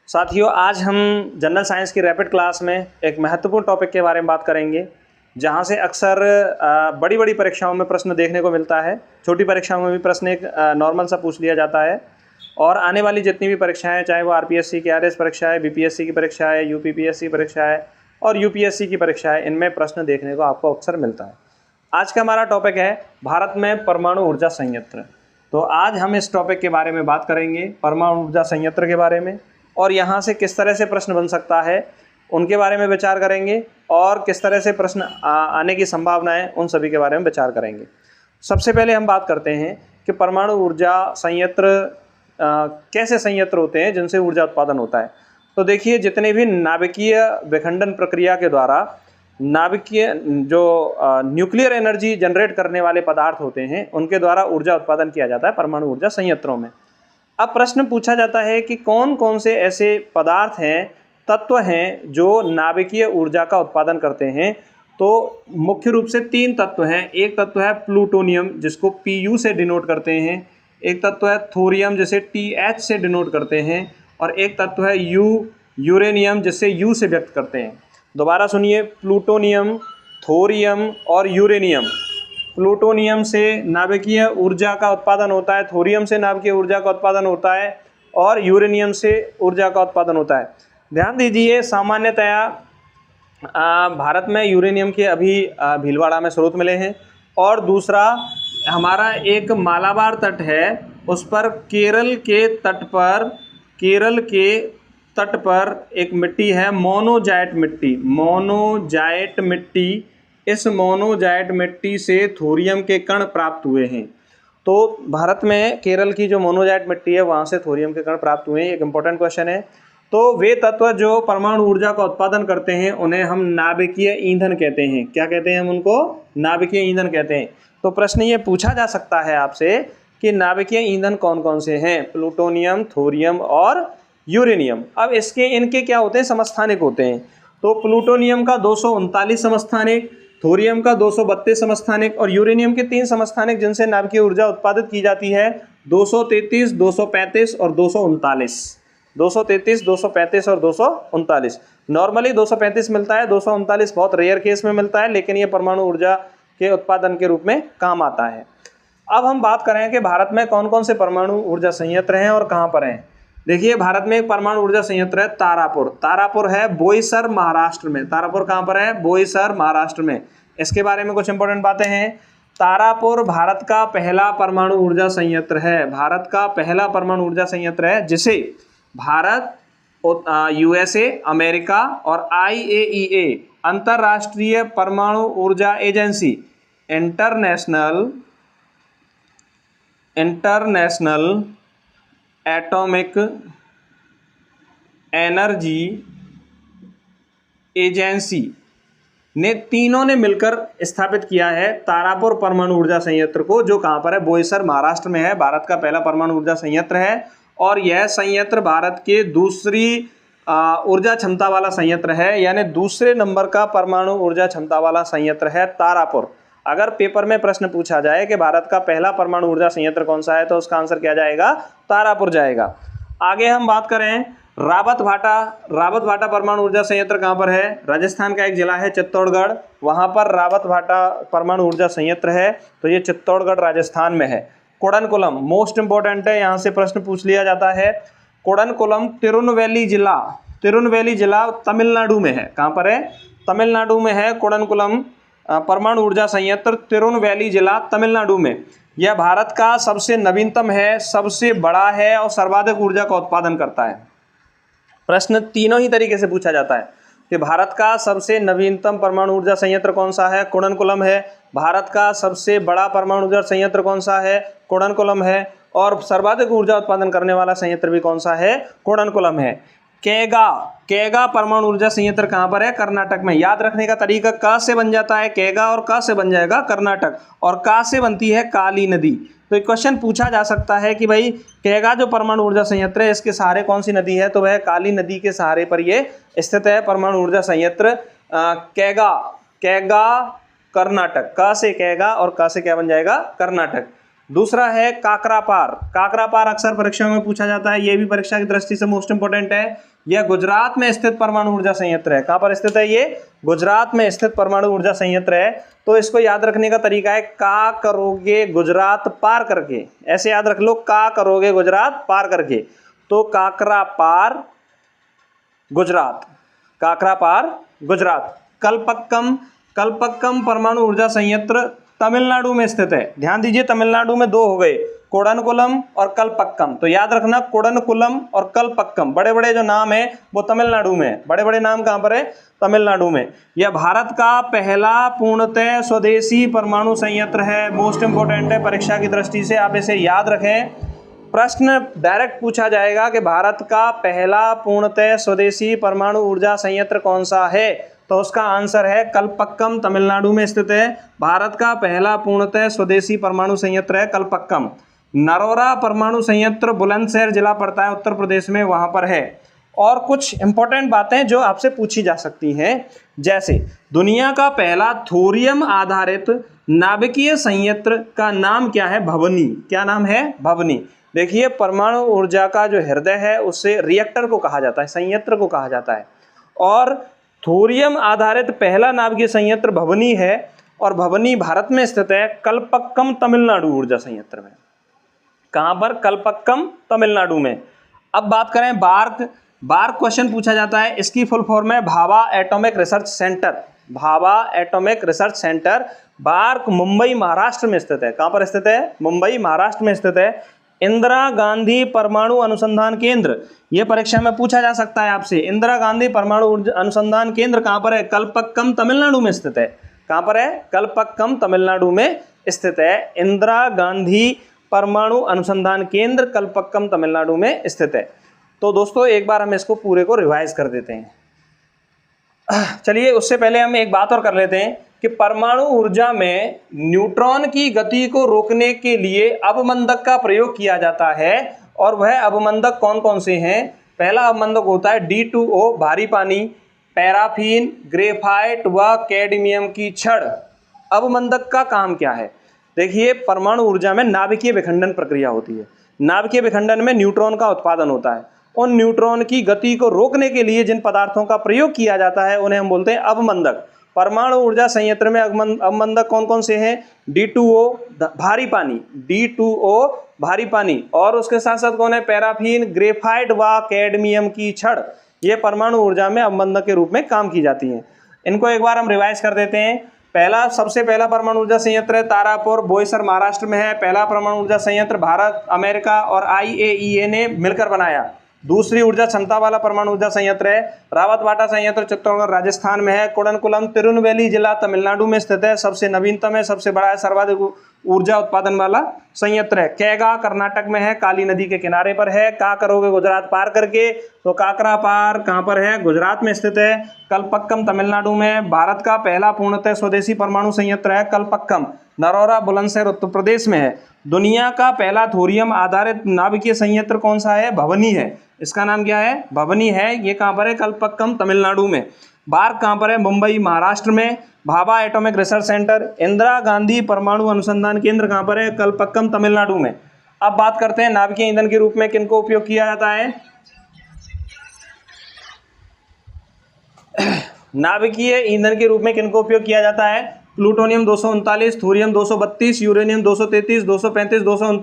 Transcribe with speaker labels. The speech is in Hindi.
Speaker 1: साथियों, आज हम जनरल साइंस की रैपिड क्लास में एक महत्वपूर्ण टॉपिक के बारे में बात करेंगे, जहां से अक्सर बड़ी बड़ी परीक्षाओं में प्रश्न देखने को मिलता है। छोटी परीक्षाओं में भी प्रश्न एक नॉर्मल सा पूछ लिया जाता है, और आने वाली जितनी भी परीक्षाएं, चाहे वो आरपीएससी की आरएस परीक्षा है, बीपीएससी की परीक्षा है, यूपीपीएससी परीक्षा है और यूपीएससी की परीक्षा है, इनमें प्रश्न देखने को आपको अक्सर मिलता है। आज का हमारा टॉपिक है भारत में परमाणु ऊर्जा संयंत्र। तो आज हम इस टॉपिक के बारे में बात करेंगे, परमाणु ऊर्जा संयंत्र के बारे में, और यहाँ से किस तरह से प्रश्न बन सकता है उनके बारे में विचार करेंगे, और किस तरह से प्रश्न आने की संभावनाएं उन सभी के बारे में विचार करेंगे। सबसे पहले हम बात करते हैं कि परमाणु ऊर्जा संयंत्र कैसे संयंत्र होते हैं जिनसे ऊर्जा उत्पादन होता है। तो देखिए, जितने भी नाभिकीय विखंडन प्रक्रिया के द्वारा नाभिकीय जो न्यूक्लियर एनर्जी जनरेट करने वाले पदार्थ होते हैं, उनके द्वारा ऊर्जा उत्पादन किया जाता है परमाणु ऊर्जा संयंत्रों में। अब प्रश्न पूछा जाता है कि कौन कौन से ऐसे पदार्थ हैं, तत्व हैं जो नाभिकीय ऊर्जा का उत्पादन करते हैं। तो मुख्य रूप से 3 तत्व हैं। एक तत्व है प्लूटोनियम, जिसको Pu से डिनोट करते हैं। एक तत्व है थोरियम, जिसे TH से डिनोट करते हैं। और एक तत्व है यूरेनियम, जिसे U से व्यक्त करते हैं। दोबारा सुनिए, प्लूटोनियम, थोरियम और यूरेनियम। प्लूटोनियम से नाभिकीय ऊर्जा का उत्पादन होता है, थोरियम से नाभिकीय ऊर्जा का उत्पादन होता है, और यूरेनियम से ऊर्जा का उत्पादन होता है। ध्यान दीजिए, सामान्यतया भारत में यूरेनियम के अभी भीलवाड़ा में स्रोत मिले हैं। और दूसरा, हमारा एक मालाबार तट है, उस पर केरल के तट पर एक मिट्टी है, मोनोजाइट मिट्टी। इस मोनोजाइट मिट्टी से थोरियम के कण प्राप्त हुए हैं। तो भारत में केरल की जो मोनोजाइट मिट्टी है, वहाँ से थोरियम के कण प्राप्त हुए हैं। एक इम्पोर्टेंट क्वेश्चन है। तो वे तत्व जो परमाणु ऊर्जा का उत्पादन करते हैं, उन्हें हम नाभिकीय ईंधन कहते हैं। क्या कहते हैं हम उनको? नाभिकीय ईंधन कहते हैं। तो प्रश्न ये पूछा जा सकता है आपसे कि नाभिकीय ईंधन कौन कौन से हैं? प्लूटोनियम, थोरियम और यूरेनियम। अब इनके क्या होते हैं? समस्थानिक होते हैं। तो प्लूटोनियम का 239 समस्थानिक, थोरियम का 232 समस्थानिक और यूरेनियम के 3 समस्थानिक जिनसे नाभिकीय ऊर्जा उत्पादित की जाती है, 233, 235 और 239। 233, 235 और 239। नॉर्मली 235 मिलता है, 239 बहुत रेयर केस में मिलता है, लेकिन ये परमाणु ऊर्जा के उत्पादन के रूप में काम आता है। अब हम बात करें कि भारत में कौन कौन से परमाणु ऊर्जा संयंत्र हैं और कहाँ पर हैं। देखिए, भारत में एक परमाणु ऊर्जा संयंत्र है तारापुर है बोईसर, महाराष्ट्र में। तारापुर कहाँ पर है? बोईसर, महाराष्ट्र में। इसके बारे में कुछ इंपॉर्टेंट बातें हैं। तारापुर भारत का पहला परमाणु ऊर्जा संयंत्र है। भारत का पहला परमाणु ऊर्जा संयंत्र है, जिसे भारत, USA, अमेरिका और IAEA, अंतर्राष्ट्रीय परमाणु ऊर्जा agency, international atomic energy agency ने तीनों ने मिलकर स्थापित किया है तारापुर परमाणु ऊर्जा संयंत्र को, जो कहाँ पर है? बोईसर, महाराष्ट्र में है। भारत का पहला परमाणु ऊर्जा संयंत्र है, और यह संयंत्र भारत के दूसरी ऊर्जा क्षमता वाला संयंत्र है, यानी दूसरे नंबर का परमाणु ऊर्जा क्षमता वाला संयंत्र है तारापुर। अगर पेपर में प्रश्न पूछा जाए कि भारत का पहला परमाणु ऊर्जा संयंत्र कौन सा है, तो उसका आंसर क्या जाएगा? तारापुर जाएगा। आगे हम बात करें रावत भाटा परमाणु ऊर्जा संयंत्र कहाँ पर है? राजस्थान का एक जिला है चित्तौड़गढ़, वहाँ पर रावत भाटा परमाणु ऊर्जा संयंत्र है। तो ये चित्तौड़गढ़ राजस्थान में है। कुडनकुलम मोस्ट इंपॉर्टेंट है, यहाँ से प्रश्न पूछ लिया जाता है। कुडनकुलम तिरुनवेली जिला तमिलनाडु में है। कहाँ पर है? तमिलनाडु में है कुडनकुलम परमाणु ऊर्जा संयंत्र, तिरुनवेली जिला, तमिलनाडु में। यह भारत का सबसे नवीनतम है, सबसे बड़ा है और सर्वाधिक ऊर्जा का उत्पादन करता है। प्रश्न तीनों ही तरीके से पूछा जाता है कि भारत का सबसे नवीनतम परमाणु ऊर्जा संयंत्र कौन सा है? कुडनकुलम है। भारत का सबसे बड़ा परमाणु ऊर्जा संयंत्र कौन सा है? कुडनकुलम है। और सर्वाधिक ऊर्जा उत्पादन करने वाला संयंत्र भी कौन सा है? कुडनकुलम है। केगा परमाणु ऊर्जा संयंत्र कहाँ पर है? कर्नाटक में। याद रखने का तरीका, क से बन जाता है केगा और क से बन जाएगा कर्नाटक, और क से बनती है काली नदी। तो एक क्वेश्चन पूछा जा सकता है कि भाई केगा जो परमाणु ऊर्जा संयंत्र है, इसके सहारे कौन सी नदी है? तो वह काली नदी के सहारे पर ये स्थित है परमाणु ऊर्जा संयंत्र केगा कर्नाटक। क से केगा और क से क्या बन जाएगा? कर्नाटक। दूसरा है काकरापार। काकरापार अक्सर परीक्षा में पूछा जाता है, ये भी परीक्षा की दृष्टि से मोस्ट इंपोर्टेंट है। यह गुजरात में स्थित परमाणु ऊर्जा संयंत्र है। कहाँ पर स्थित है? ये गुजरात में स्थित परमाणु ऊर्जा संयंत्र है। तो इसको याद रखने का तरीका है का करोगे गुजरात पार करके, ऐसे याद रख लो, का करोगे गुजरात पार करके। तो काकरापार गुजरात, काकरापार गुजरात। कलपक्कम, कलपक्कम परमाणु ऊर्जा संयंत्र तमिलनाडु में स्थित है। ध्यान दीजिए, तमिलनाडु में दो हो गए, कोडनकुलम और कलपक्कम। तो याद रखना कोडनकुलम और कलपक्कम, बड़े बड़े जो नाम है वो तमिलनाडु में, बड़े बड़े नाम कहाँ पर है? तमिलनाडु में। यह भारत का पहला पूर्णतः स्वदेशी परमाणु संयंत्र है। मोस्ट इंपोर्टेंट है परीक्षा की दृष्टि से, आप इसे याद रखें। प्रश्न डायरेक्ट पूछा जाएगा कि भारत का पहला पूर्णतः स्वदेशी परमाणु ऊर्जा संयंत्र कौन सा है, तो उसका आंसर है कलपक्कम, तमिलनाडु में स्थित है। भारत का पहला पूर्णतः स्वदेशी परमाणु संयंत्र है कलपक्कम। नरोरा परमाणु संयंत्र बुलंदशहर जिला पड़ता है उत्तर प्रदेश में, वहां पर है। और कुछ इंपॉर्टेंट बातें जो आपसे पूछी जा सकती हैं, जैसे दुनिया का पहला थोरियम आधारित नाभिकीय संयंत्र का नाम क्या है? भवनी। क्या नाम है? भवनी। देखिए, परमाणु ऊर्जा का जो हृदय है उससे रिएक्टर को कहा जाता है, संयंत्र को कहा जाता है। और थोरियम आधारित पहला नाभिकीय संयंत्र भवनी है, और भवनी भारत में स्थित है, कलपक्कम तमिलनाडु ऊर्जा संयंत्र में। कहां पर? कलपक्कम तमिलनाडु में। अब बात करें बार्क। बार्क क्वेश्चन पूछा जाता है, इसकी फुल फॉर्म है Bhabha atomic research centre. Bhabha atomic research centre, BARC Mumbai Maharashtra में स्थित है। कहां पर स्थित है? मुंबई महाराष्ट्र में स्थित है। इंदिरा गांधी परमाणु अनुसंधान केंद्र, यह परीक्षा में पूछा जा सकता है आपसे। इंदिरा गांधी परमाणु अनुसंधान केंद्र कहां पर है? कलपक्कम तमिलनाडु में स्थित है। कहां पर है? कलपक्कम तमिलनाडु में स्थित है। इंदिरा गांधी परमाणु अनुसंधान केंद्र कलपक्कम तमिलनाडु में स्थित है। तो दोस्तों, एक बार हम इसको पूरे को रिवाइज कर देते हैं। चलिए, उससे पहले हम एक बात और कर लेते हैं कि परमाणु ऊर्जा में न्यूट्रॉन की गति को रोकने के लिए अवमंदक का प्रयोग किया जाता है। और वह अवमंदक कौन कौन से हैं? पहला अवमंदक होता है D2O भारी पानी, पैराफिन, ग्रेफाइट व कैडमियम की छड़। अवमंदक का काम क्या है? देखिए, परमाणु ऊर्जा में नाभिकीय विखंडन प्रक्रिया होती है। नाभिकीय विखंडन में न्यूट्रॉन का उत्पादन होता है। उन न्यूट्रॉन की गति को रोकने के लिए जिन पदार्थों का प्रयोग किया जाता है उन्हें हम बोलते हैं अवमंदक। परमाणु ऊर्जा संयंत्र में अवमंदक कौन कौन से हैं? D2O भारी पानी, D2O भारी पानी, और उसके साथ साथ कौन है? पैराफिन, ग्रेफाइट व कैडमियम की छड़। ये परमाणु ऊर्जा में अवमंदक के रूप में काम की जाती हैं। इनको एक बार हम रिवाइज कर देते हैं। पहला, सबसे पहला परमाणु ऊर्जा संयंत्र है तारापुर, बोईसर महाराष्ट्र में है। पहला परमाणु ऊर्जा संयंत्र भारत, अमेरिका और IAEA ने मिलकर बनाया। दूसरी ऊर्जा क्षमता वाला परमाणु ऊर्जा संयंत्र है रावतबाटा संयंत्र, चित्तौड़गढ़ राजस्थान में है। कुडनकुलम तिरुनवेली जिला तमिलनाडु में स्थित है, सबसे नवीनतम है, सबसे बड़ा है, सर्वाधिक ऊर्जा उत्पादन वाला संयंत्र है। कैगा कर्नाटक में है, काली नदी के किनारे पर है। का करोगे गुजरात पार करके, तो काकरापार कहाँ पर है? गुजरात में स्थित है। कलपक्कम तमिलनाडु में। भारत का पहला पूर्णतः स्वदेशी परमाणु संयंत्र है कलपक्कम, नरोरा बुलंदशहर उत्तर प्रदेश में है। दुनिया का पहला थोरियम आधारित नाभिकीय संयंत्र कौन सा है? भवनी है। इसका नाम क्या है? भवनी है। ये कहाँ पर है? कलपक्कम तमिलनाडु में। बार्क कहाँ पर है? मुंबई महाराष्ट्र में। Bhabha atomic research centre, Indira Gandhi परमाणु अनुसंधान केंद्र कहाँ पर है? कलपक्कम तमिलनाडु में। अब बात करते हैं नाभिकीय ईंधन के रूप में किनको उपयोग किया जाता है। नाभिकीय ईंधन के रूप में किनको उपयोग किया जाता है? Plutonium 239, thorium 232, uranium 233, 235, 239।